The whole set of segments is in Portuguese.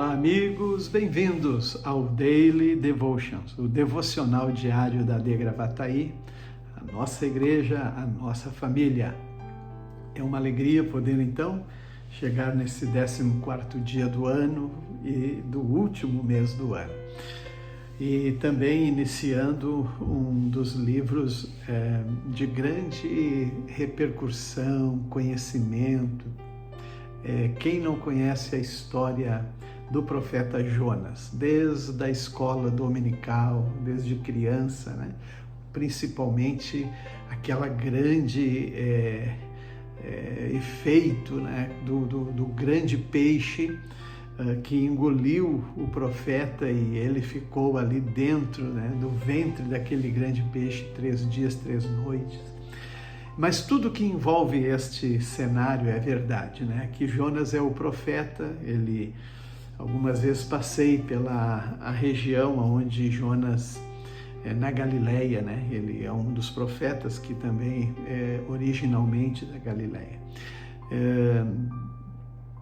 Olá, amigos, bem-vindos ao Daily Devotions, o devocional diário da De Gravataí, a nossa igreja, a nossa família. É uma alegria poder, então, chegar nesse 14º dia do ano e do último mês do ano. E também iniciando um dos livros de grande repercussão, conhecimento. Quem não conhece a história do profeta Jonas, desde a escola dominical, desde criança, né? Principalmente aquela grande efeito, né? do grande peixe que engoliu o profeta e ele ficou ali dentro, né? do ventre daquele grande peixe 3 dias, 3 noites. Mas tudo que envolve este cenário é verdade, né? Que Jonas é o profeta. Ele, algumas vezes passei pela a região onde Jonas, na Galileia, né? Ele é um dos profetas que também é originalmente da Galileia.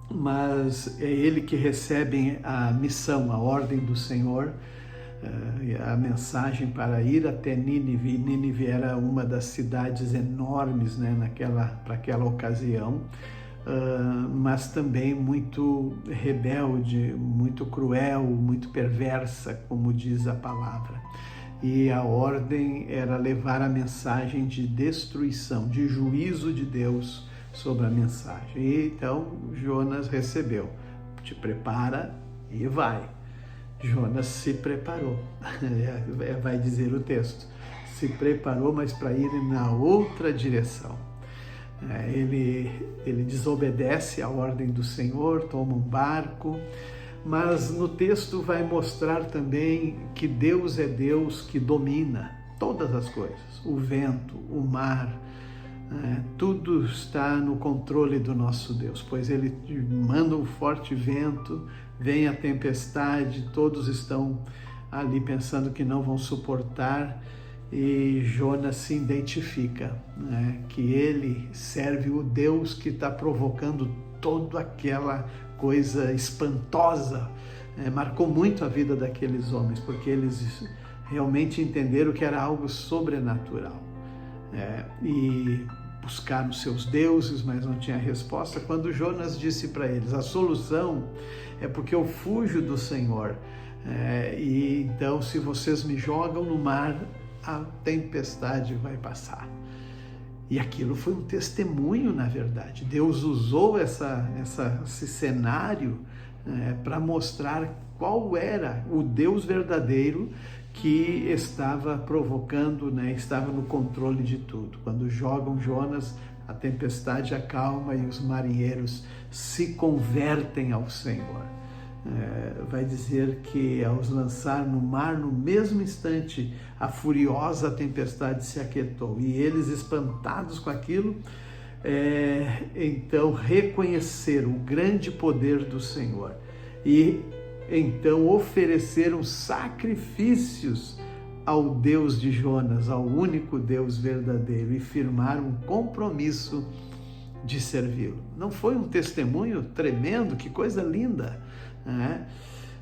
Mas é ele que recebe a missão, a ordem do Senhor, a mensagem para ir até Nínive. Nínive era uma das cidades enormes, né, para aquela ocasião, mas também muito rebelde, muito cruel, muito perversa, como diz a palavra. E a ordem era levar a mensagem de destruição, de juízo de Deus sobre a mensagem. E então Jonas recebeu: te prepara e vai. Jonas se preparou, vai dizer o texto, se preparou, mas para ir na outra direção. Ele desobedece à ordem do Senhor, toma um barco, mas no texto vai mostrar também que Deus é Deus que domina todas as coisas, o vento, o mar, tudo está no controle do nosso Deus, pois ele manda um forte vento, vem a tempestade, todos estão ali pensando que não vão suportar, e Jonas se identifica, né, que ele serve o Deus que está provocando toda aquela coisa espantosa. Marcou muito a vida daqueles homens, porque eles realmente entenderam que era algo sobrenatural. E buscaram seus deuses, mas não tinha resposta. Quando Jonas disse para eles: a solução é porque eu fujo do Senhor, e então se vocês me jogam no mar, a tempestade vai passar. E aquilo foi um testemunho, na verdade. Deus usou esse cenário para mostrar qual era o Deus verdadeiro que estava provocando, né, estava no controle de tudo. Quando jogam Jonas, a tempestade acalma e os marinheiros se convertem ao Senhor. Vai dizer que ao os lançar no mar, no mesmo instante, a furiosa tempestade se aquietou. E eles, espantados com aquilo, então reconheceram o grande poder do Senhor. E então ofereceram sacrifícios ao Deus de Jonas, ao único Deus verdadeiro, e firmaram um compromisso de servi-lo. Não foi um testemunho tremendo? Que coisa linda, né?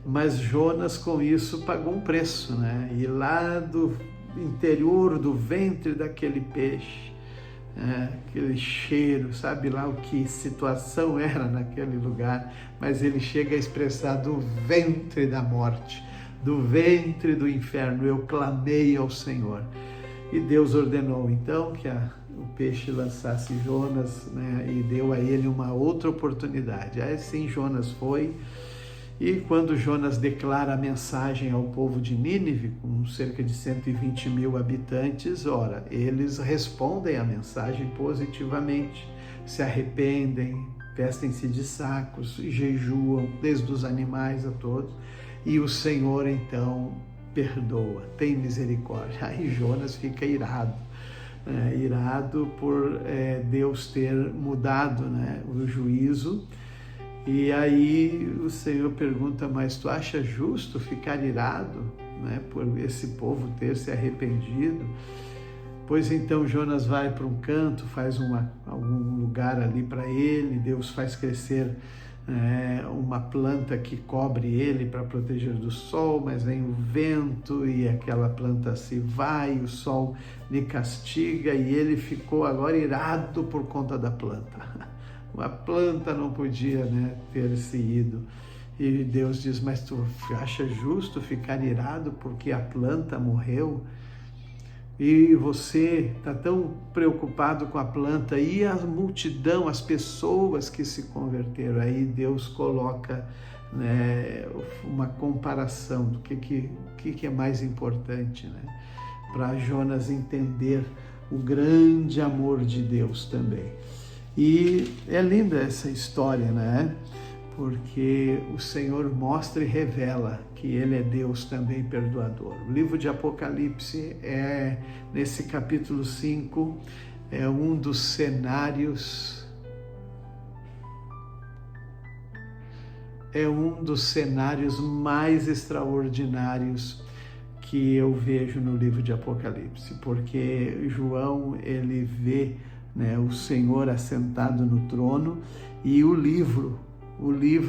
Mas Jonas com isso pagou um preço, né? E lá do interior do ventre daquele peixe, aquele cheiro, sabe lá o que situação era naquele lugar, mas ele chega a expressar: do ventre da morte, do ventre do inferno, eu clamei ao Senhor. E Deus ordenou então que o peixe lançasse Jonas, né, e deu a ele uma outra oportunidade. Aí sim Jonas foi. E quando Jonas declara a mensagem ao povo de Nínive, com cerca de 120 mil habitantes, ora, eles respondem à mensagem positivamente, se arrependem, vestem-se de sacos, jejuam, desde os animais a todos, e o Senhor então perdoa, tem misericórdia. Aí Jonas fica irado, irado por Deus ter mudado, né, o juízo. E aí o Senhor pergunta: mas tu acha justo ficar irado, né, por esse povo ter se arrependido? Pois então Jonas vai para um canto, faz algum lugar ali para ele, Deus faz crescer uma planta que cobre ele para proteger do sol, mas vem o vento e aquela planta se vai, o sol lhe castiga e ele ficou agora irado por conta da planta. A planta não podia, ter se ido. E Deus diz, mas tu acha justo ficar irado porque a planta morreu? E você está tão preocupado com a planta e a multidão, as pessoas que se converteram. Aí Deus coloca uma comparação do que é mais importante, para Jonas entender o grande amor de Deus também. E é linda essa história, porque o Senhor mostra e revela que Ele é Deus também perdoador. O livro de Apocalipse nesse capítulo 5, é um dos cenários mais extraordinários que eu vejo no livro de Apocalipse, porque João, ele vê o Senhor assentado no trono e o livro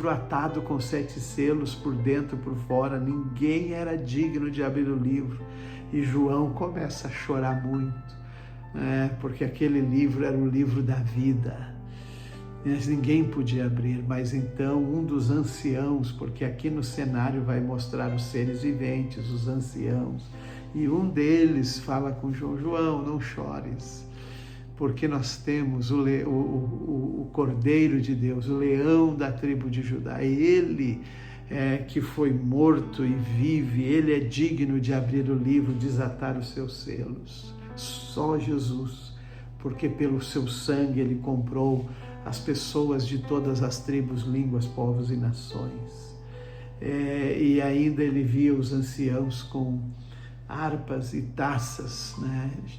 atado com 7 selos por dentro e por fora. Ninguém era digno de abrir o livro. E João começa a chorar muito, porque aquele livro era o livro da vida. Mas ninguém podia abrir, mas então um dos anciãos, porque aqui no cenário vai mostrar os seres viventes, os anciãos, e um deles fala com João, não chores, porque nós temos o Cordeiro de Deus, o leão da tribo de Judá. Ele que foi morto e vive, ele é digno de abrir o livro, desatar os seus selos. Só Jesus, porque pelo seu sangue ele comprou as pessoas de todas as tribos, línguas, povos e nações. E ainda ele via os anciãos com harpas e taças,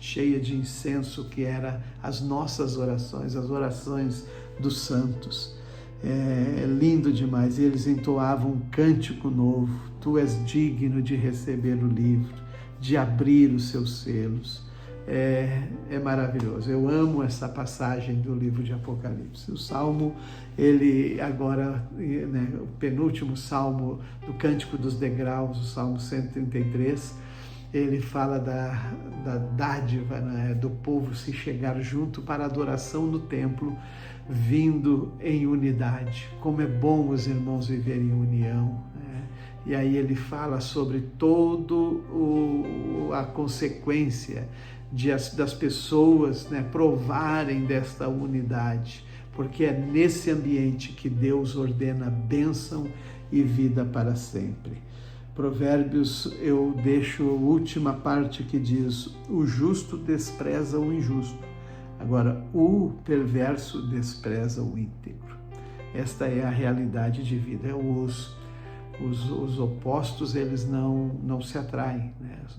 cheia de incenso, que era as nossas orações, as orações dos santos. É lindo demais. Eles entoavam um cântico novo. Tu és digno de receber o livro, de abrir os seus selos. É maravilhoso. Eu amo essa passagem do livro de Apocalipse. O Salmo, ele agora, o penúltimo Salmo do Cântico dos Degraus, o Salmo 133, ele fala da dádiva, do povo se chegar junto para a adoração no templo, vindo em unidade. Como é bom os irmãos viverem em união. E aí ele fala sobre todo a consequência das pessoas provarem desta unidade, porque é nesse ambiente que Deus ordena bênção e vida para sempre. Provérbios, eu deixo a última parte que diz: o justo despreza o injusto, agora o perverso despreza o íntegro. Esta é a realidade de vida. Os opostos, eles não se atraem,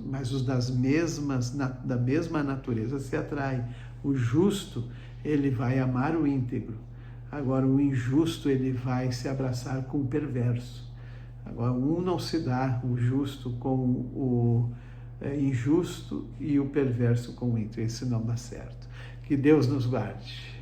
mas os da mesma natureza se atraem. O justo, ele vai amar o íntegro. Agora, o injusto, ele vai se abraçar com o perverso. Agora, um não se dá, o justo com o injusto e o perverso com o íntegro. Esse não dá certo. Que Deus nos guarde.